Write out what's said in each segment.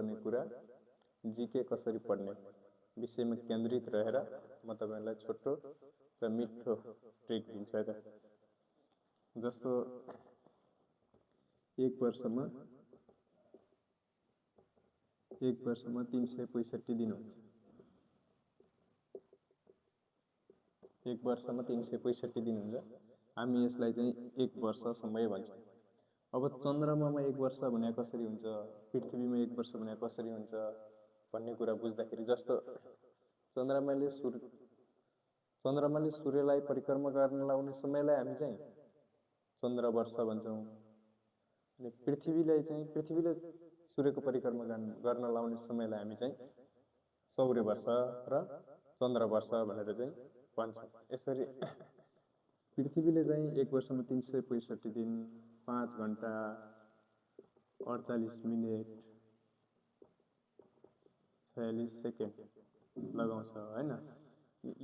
पर्ने कुरा जीके कसरी पढ्ने विषयमा केन्द्रित रहेर म तपाईहरुलाई छोटो र मिठो ट्रिक दिन्छु है त। जस्तो एक वर्षमा 365 दिन हुन्छ। एक वर्षमा 365 दिन हुन्छ। हामी यसलाई चाहिँ एक वर्ष समय भन्छौं। अब चन्द्रमामा एक वर्ष भने कसरी हुन्छ, पृथ्वीमा एक वर्ष भने कसरी हुन्छ भन्ने कुरा बुझ्दाखेरि जस्तो चन्द्रमाले सूर्यलाई परिक्रमा गर्न लाउने समयलाई हामी चाहिँ चन्द्र वर्ष भन्छौं। अनि पृथ्वीले सूर्यको परिक्रमा गर्न लाउने समयलाई हामी चाहिँ सौर्य वर्ष र चन्द्र वर्ष भनेर चाहिँ भन्छौं। यसरी पृथ्वीले चाहिँ एक वर्षमा 365 दिन 5 घण्टा 48 मिनेट 46 सेकेन्ड लगाउँछ हैन।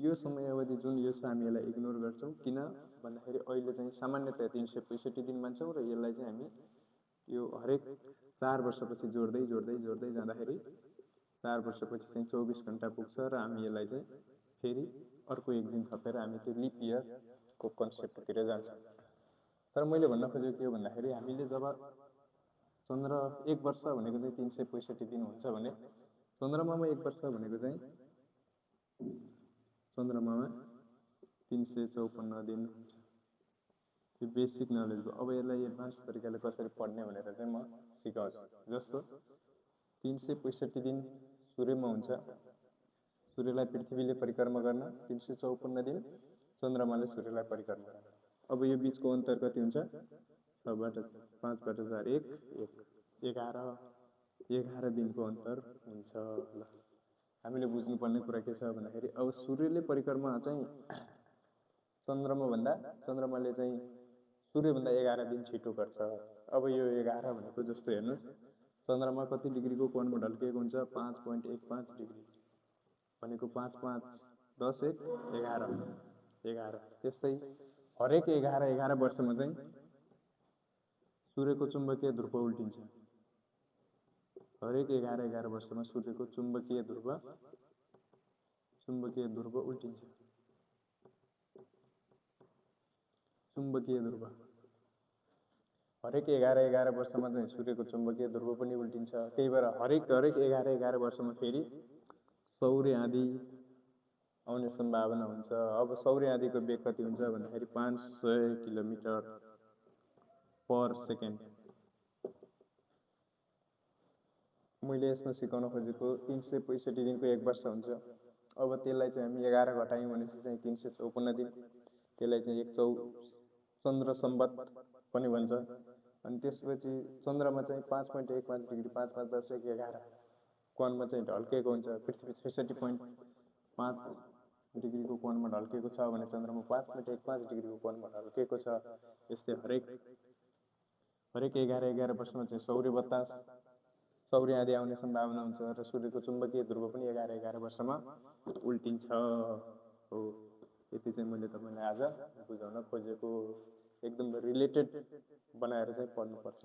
यो समय अवधि जुन यो छ हामी यसलाई इग्नोर गर्छौं। किन भन्दाखेरि अहिले चाहिँ सामान्यतया 365 दिन मान्छौं र यसलाई चाहिँ हामी यो हरेक 4 वर्षपछि जोड्दै जाँदाखेरि 4 वर्षपछि चाहिँ 24 घण्टा पुग्छ र हामी यसलाई चाहिँ फेरि अर्को एक दिन थपेर हामी त्यो लिप इयर को कन्सेप्टतिर जान्छौं। तर मैले भन्न खोजेको के हो भन्दाखेरि हामीले जब चन्द्र एक वर्ष भनेको चाहिँ 365 दिन हुन्छ भने चन्द्रमामा एक वर्ष भनेको चाहिँ चन्द्रमामा 354 दिन हुन्छ। यो बेसिक नलेज हो। अब यसलाई एडभान्स तरिकाले कसरी पढ्ने भनेर चाहिँ म सिकाउँछु। जस्तो 365 दिन सूर्यमा हुन्छ। सूर्यलाई पृथ्वीले परिक्रमा गर्न 354 दिन चन्द्रमाले सूर्यलाई परिक्रमा गर्न। अब यो बीचको अन्तर कति हुन्छ? 6 बाट 5 बाट 4 1 11 दिनको अन्तर हुन्छ। ल हामीले बुझ्नुपर्ने कुरा के छ भन्दाखेरि अब सूर्यले परिक्रमा चाहिँ चन्द्रमाले चाहिँ सूर्यभन्दा 11 दिन छिटो गर्छ। अब यो 11 भनेको जस्तो हेर्नुस् चन्द्रमा कति डिग्रीको कोणमा ढल्केको हुन्छ? 5.15 डिग्री भनेको 5 5 10 1 11। त्यस्तै हरेक 11 वर्षमा चाहिँ सूर्यको चुम्बकीय ध्रुव उल्टिन्छ। हरेक 11 वर्षमा सूर्यको चुम्बकीय ध्रुव उल्टिन्छ। चुम्बकीय ध्रुव हरेक 11 वर्षमा चाहिँ सूर्यको चुम्बकीय ध्रुव पनि उल्टिन्छ। त्यही भएर हरेक 11 वर्षमा फेरि सौर्य आँधी आउने सम्भावना हुन्छ। अब सौर्य आँधीको वेग कति हुन्छ भन्दाखेरि 500 किलोमिटर पर सेकेन्ड। मैले यसमा सिकाउन खोजेको 365 दिनको एक वर्ष हुन्छ। अब त्यसलाई चाहिँ हामी 11 घटायौं भनेपछि चाहिँ 354 दिन। त्यसलाई चाहिँ एक चन्द्र सम्वत पनि भन्छ। अनि त्यसपछि चन्द्रमा चाहिँ 5.15 डिग्री 5 5 10 1 11 कोणमा चाहिँ ढल्केको हुन्छ। पृथ्वी 66.5 डिग्रीको कोणमा ढल्केको छ भने चन्द्रमा 5.15 डिग्रीको कोणमा ढल्केको छ। यस्तै हरेक 11 वर्षमा चाहिँ सौर्य आँधी आउने सम्भावना हुन्छ र सूर्यको चुम्बकीय ध्रुव पनि 11 वर्षमा उल्टिन्छ। हो यति चाहिँ मैले तपाईलाई आज बुझाउन खोजेको। एकदम रिलेटेड बनाएर चाहिँ पढ्नुपर्छ।